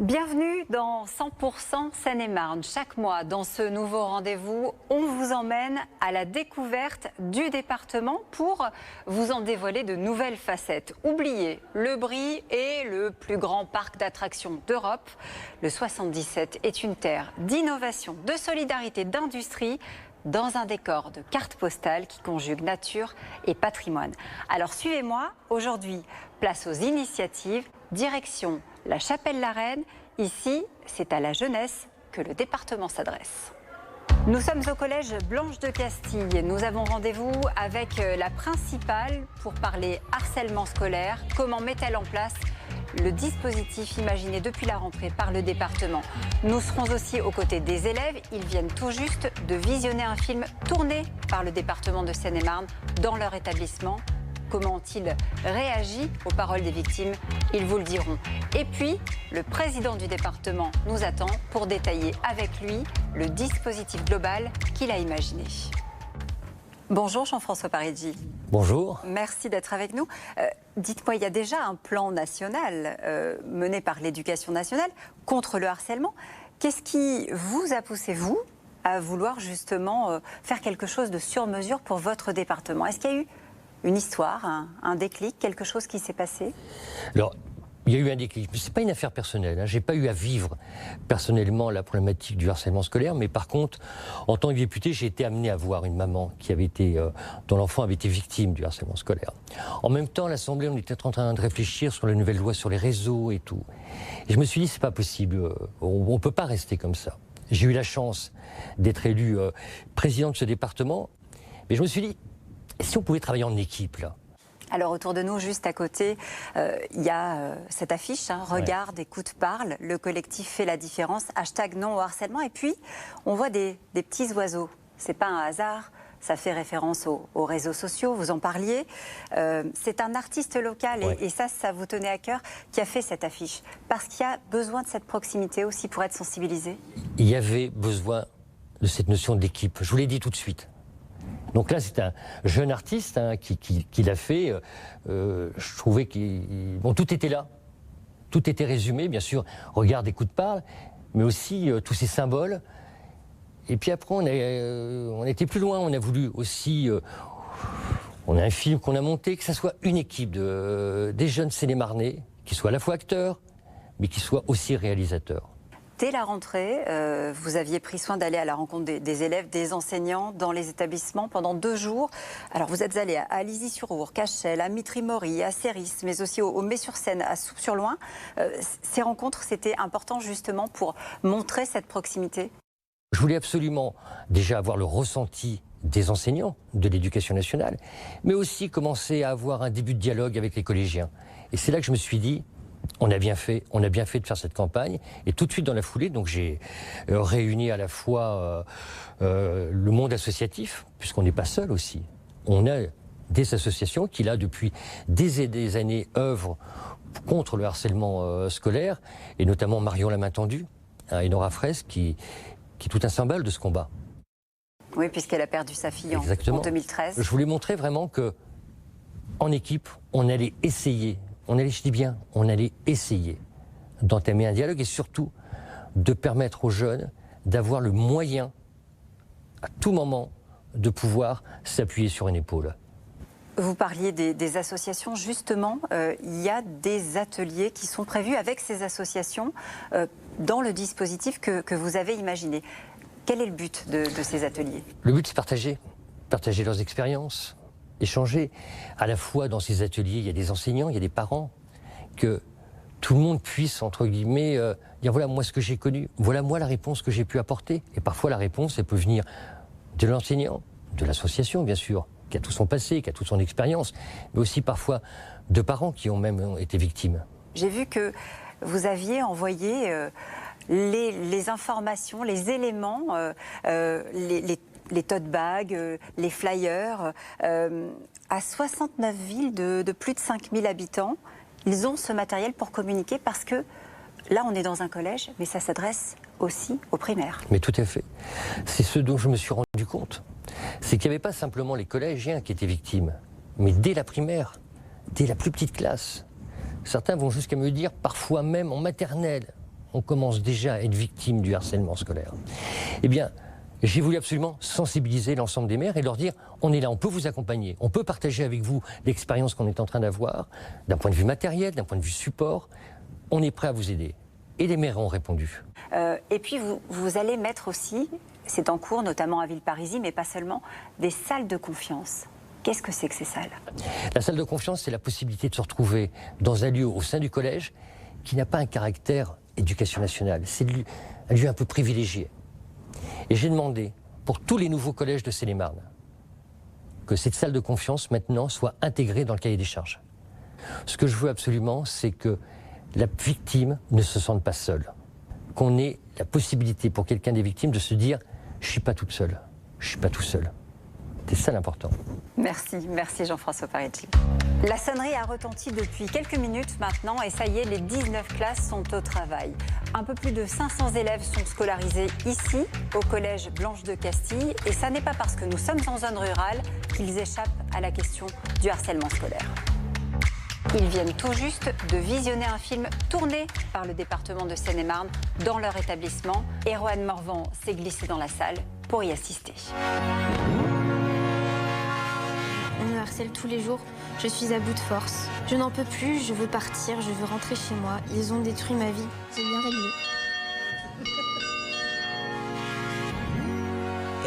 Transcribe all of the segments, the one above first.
Bienvenue dans 100% Seine-et-Marne. Chaque mois, dans ce nouveau rendez-vous, on vous emmène à la découverte du département pour vous en dévoiler de nouvelles facettes. Oubliez le Brie et le plus grand parc d'attractions d'Europe. Le 77 est une terre d'innovation, de solidarité, d'industrie, dans un décor de cartes postales qui conjugue nature et patrimoine. Alors suivez-moi, aujourd'hui, place aux initiatives, direction la Chapelle-la-Reine. Ici, c'est à la jeunesse que le département s'adresse. Nous sommes au collège Blanche de Castille. Nous avons rendez-vous avec la principale pour parler harcèlement scolaire. Comment met-elle en place le dispositif imaginé depuis la rentrée par le département? Nous serons aussi aux côtés des élèves. Ils viennent tout juste de visionner un film tourné par le département de Seine-et-Marne dans leur établissement. Comment ont-ils réagi aux paroles des victimes? Ils vous le diront. Et puis, le président du département nous attend pour détailler avec lui le dispositif global qu'il a imaginé. Bonjour Jean-François Parigi. Bonjour. Merci d'être avec nous. Dites-moi, il y a déjà un plan national mené par l'Éducation nationale contre le harcèlement. Qu'est-ce qui vous a poussé, vous, à vouloir justement faire quelque chose de sur mesure pour votre département? Est-ce qu'il y a eu une histoire, un déclic, quelque chose qui s'est passé? Alors, il y a eu un déclic. Ce n'est pas une affaire personnelle. Je n'ai pas eu à vivre personnellement la problématique du harcèlement scolaire, mais par contre, en tant que député, j'ai été amené à voir une maman dont l'enfant avait été victime du harcèlement scolaire. En même temps, à l'Assemblée, on était en train de réfléchir sur la nouvelle loi sur les réseaux et tout. Et je me suis dit, c'est pas possible, on ne peut pas rester comme ça. J'ai eu la chance d'être élu président de ce département, mais je me suis dit, et si on pouvait travailler en équipe, là? Alors autour de nous, juste à côté, il y a cette affiche, Regarde, écoute, parle. Le collectif fait la différence. # non au harcèlement. Et puis, on voit des petits oiseaux. C'est pas un hasard. Ça fait référence aux réseaux sociaux. Vous en parliez. C'est un artiste local, et ça vous tenait à cœur, qui a fait cette affiche. Parce qu'il y a besoin de cette proximité aussi pour être sensibilisé. Il y avait besoin de cette notion d'équipe. Je vous l'ai dit tout de suite. Donc là, c'est un jeune artiste qui l'a fait. Je trouvais que tout était là. Tout était résumé, bien sûr. Regarde, écoute, parle, mais aussi tous ces symboles. Et puis après, on a été plus loin. On a voulu aussi... on a un film qu'on a monté, que ça soit une équipe des jeunes Seine-et-Marnais, qui soient à la fois acteurs, mais qui soient aussi réalisateurs. Dès la rentrée, vous aviez pris soin d'aller à la rencontre des élèves, des enseignants dans les établissements pendant 2 jours. Alors vous êtes allé à Lizy-sur-Our, Cachel, à Mitry-Mory, à Céris, mais aussi au Mets-sur-Seine, à Soupe-sur-Loing. Ces rencontres, c'était important justement pour montrer cette proximité? Je voulais absolument déjà avoir le ressenti des enseignants de l'Éducation nationale, mais aussi commencer à avoir un début de dialogue avec les collégiens. Et c'est là que je me suis dit, on a bien fait de faire cette campagne. Et tout de suite dans la foulée, donc j'ai réuni à la fois le monde associatif, puisqu'on n'est pas seul aussi. On a des associations qui, là, depuis des années, œuvrent contre le harcèlement scolaire, et notamment Marion la main tendue, et Nora Fraisse, qui est tout un symbole de ce combat. Oui, puisqu'elle a perdu sa fille en 2013. Je voulais montrer vraiment que, en équipe, on allait essayer. Je dis bien, on allait essayer d'entamer un dialogue et surtout de permettre aux jeunes d'avoir le moyen, à tout moment, de pouvoir s'appuyer sur une épaule. Vous parliez des associations, justement, il y a des ateliers qui sont prévus avec ces associations dans le dispositif que vous avez imaginé. Quel est le but de ces ateliers? Le but, c'est partager leurs expériences. Échanger. À la fois dans ces ateliers, il y a des enseignants, il y a des parents, que tout le monde puisse, entre guillemets, dire voilà moi ce que j'ai connu, voilà moi la réponse que j'ai pu apporter. Et parfois la réponse, elle peut venir de l'enseignant, de l'association bien sûr, qui a tout son passé, qui a toute son expérience, mais aussi parfois de parents qui ont même été victimes. J'ai vu que vous aviez envoyé les informations, les éléments, les tote bags, les flyers, à 69 villes de plus de 5000 habitants. Ils ont ce matériel pour communiquer parce que là, on est dans un collège, mais ça s'adresse aussi aux primaires. Mais tout à fait. C'est ce dont je me suis rendu compte. C'est qu'il n'y avait pas simplement les collégiens qui étaient victimes, mais dès la primaire, dès la plus petite classe. Certains vont jusqu'à me dire, parfois même en maternelle, on commence déjà à être victime du harcèlement scolaire. Eh bien, j'ai voulu absolument sensibiliser l'ensemble des mères et leur dire, on est là, on peut vous accompagner, on peut partager avec vous l'expérience qu'on est en train d'avoir, d'un point de vue matériel, d'un point de vue support, on est prêt à vous aider. Et les mères ont répondu. Et puis vous allez mettre aussi, c'est en cours, notamment à Villeparisis, mais pas seulement, des salles de confiance. Qu'est-ce que c'est que ces salles? La salle de confiance, c'est la possibilité de se retrouver dans un lieu au sein du collège qui n'a pas un caractère éducation nationale. C'est un lieu un peu privilégié. Et j'ai demandé, pour tous les nouveaux collèges de Seine-et-Marne, que cette salle de confiance, maintenant, soit intégrée dans le cahier des charges. Ce que je veux absolument, c'est que la victime ne se sente pas seule. Qu'on ait la possibilité pour quelqu'un des victimes de se dire « je ne suis pas toute seule, je ne suis pas tout seul ». C'est ça l'important. Merci Jean-François Parigi. La sonnerie a retenti depuis quelques minutes maintenant et ça y est, les 19 classes sont au travail. Un peu plus de 500 élèves sont scolarisés ici, au collège Blanche de Castille. Et ça n'est pas parce que nous sommes en zone rurale qu'ils échappent à la question du harcèlement scolaire. Ils viennent tout juste de visionner un film tourné par le département de Seine-et-Marne dans leur établissement. Et Roanne Morvan s'est glissée dans la salle pour y assister. On me harcèle tous les jours, je suis à bout de force. Je n'en peux plus, je veux partir, je veux rentrer chez moi. Ils ont détruit ma vie. C'est bien réglé.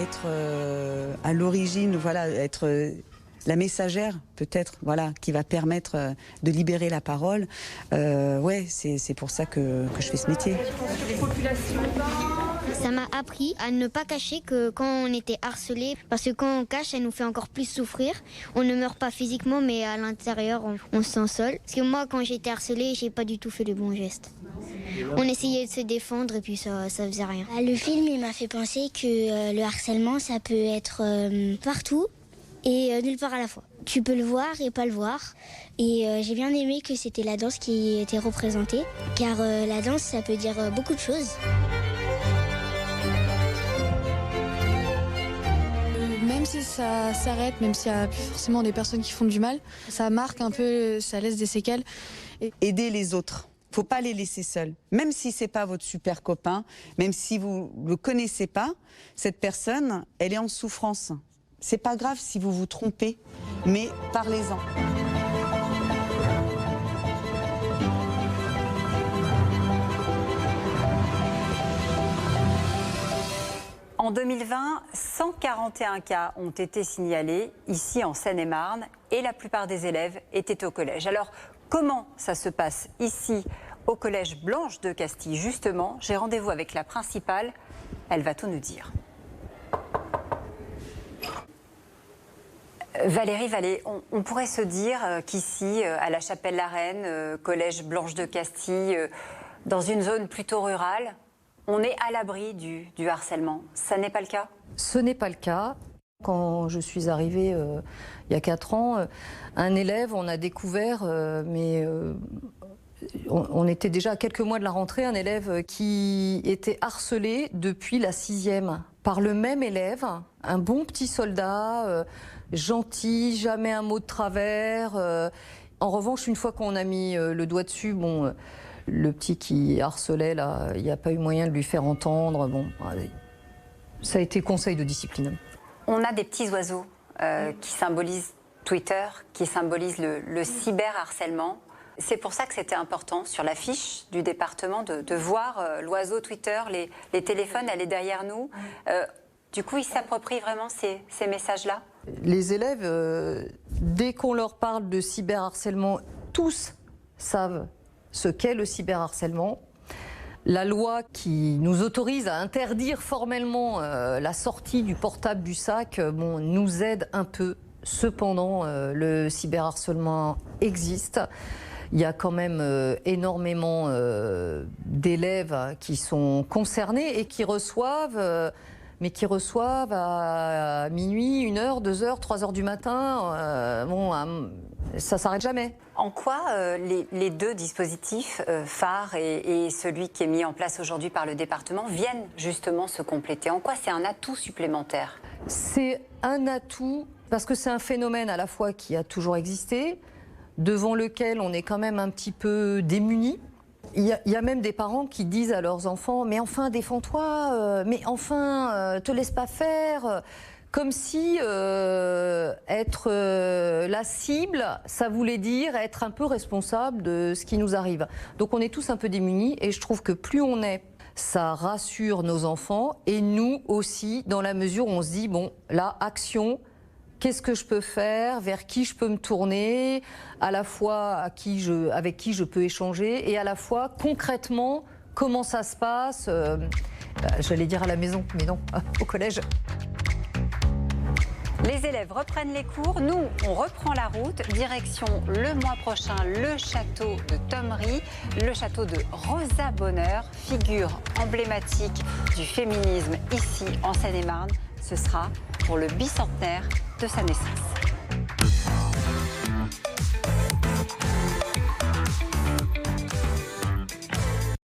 Être à l'origine, voilà, être la messagère, peut-être, voilà, qui va permettre de libérer la parole. Ouais, c'est pour ça que je fais ce métier. Ça m'a appris à ne pas cacher que quand on était harcelé, parce que quand on cache, ça nous fait encore plus souffrir. On ne meurt pas physiquement, mais à l'intérieur, on se sent seul. Parce que moi, quand j'étais harcelée, j'ai pas du tout fait le bon geste. On essayait de se défendre et puis ça faisait rien. Le film, il m'a fait penser que le harcèlement, ça peut être partout et nulle part à la fois. Tu peux le voir et pas le voir. Et j'ai bien aimé que c'était la danse qui était représentée, car la danse, ça peut dire beaucoup de choses. Même si ça s'arrête, même s'il y a forcément des personnes qui font du mal, ça marque un peu, ça laisse des séquelles. Aider les autres. Faut pas les laisser seuls. Même si c'est pas votre super copain, même si vous le connaissez pas, cette personne, elle est en souffrance. C'est pas grave si vous vous trompez, mais parlez-en. En 2020, 141 cas ont été signalés ici en Seine-et-Marne et la plupart des élèves étaient au collège. Alors, comment ça se passe ici au collège Blanche de Castille? Justement, j'ai rendez-vous avec la principale, elle va tout nous dire. Valérie Vallée, on pourrait se dire qu'ici, à la Chapelle-la-Reine, collège Blanche de Castille, dans une zone plutôt rurale, on est à l'abri du harcèlement. Ça n'est pas le cas? Ce n'est pas le cas. Quand je suis arrivée il y a 4 ans, un élève, on a découvert, on était déjà à quelques mois de la rentrée, un élève qui était harcelé depuis la 6e par le même élève, un bon petit soldat, gentil, jamais un mot de travers. En revanche, une fois qu'on a mis le doigt dessus, bon... Le petit qui harcelait, là, il n'y a pas eu moyen de lui faire entendre. Bon, ça a été conseil de discipline. On a des petits oiseaux qui symbolisent Twitter, qui symbolisent le cyberharcèlement. C'est pour ça que c'était important sur l'affiche du département de voir l'oiseau Twitter, les téléphones, elle est derrière nous. Du coup, ils s'approprient vraiment ces messages-là? Les élèves, dès qu'on leur parle de cyberharcèlement, tous savent ce qu'est le cyberharcèlement. La loi qui nous autorise à interdire formellement la sortie du portable du sac nous aide un peu. Cependant, le cyberharcèlement existe. Il y a quand même énormément d'élèves qui sont concernés et qui reçoivent... mais qui reçoivent à minuit, 1h, 2h, 3h du matin. Ça s'arrête jamais. En quoi les deux dispositifs, phares et celui qui est mis en place aujourd'hui par le département, viennent justement se compléter? En quoi c'est un atout supplémentaire? C'est un atout parce que c'est un phénomène à la fois qui a toujours existé, devant lequel on est quand même un petit peu démuni. Il y a même des parents qui disent à leurs enfants « mais enfin, défends-toi, mais enfin, te laisse pas faire ». Comme si être la cible, ça voulait dire être un peu responsable de ce qui nous arrive. Donc on est tous un peu démunis et je trouve que plus on est, ça rassure nos enfants et nous aussi, dans la mesure où on se dit, bon, là, action, qu'est-ce que je peux faire, vers qui je peux me tourner, à la fois avec qui je peux échanger et à la fois concrètement, comment ça se passe, j'allais dire à la maison, mais non, au collège. Les élèves reprennent les cours, nous on reprend la route, direction le mois prochain le château de Thomery, le château de Rosa Bonheur, figure emblématique du féminisme ici en Seine-et-Marne. Ce sera pour le bicentenaire de sa naissance.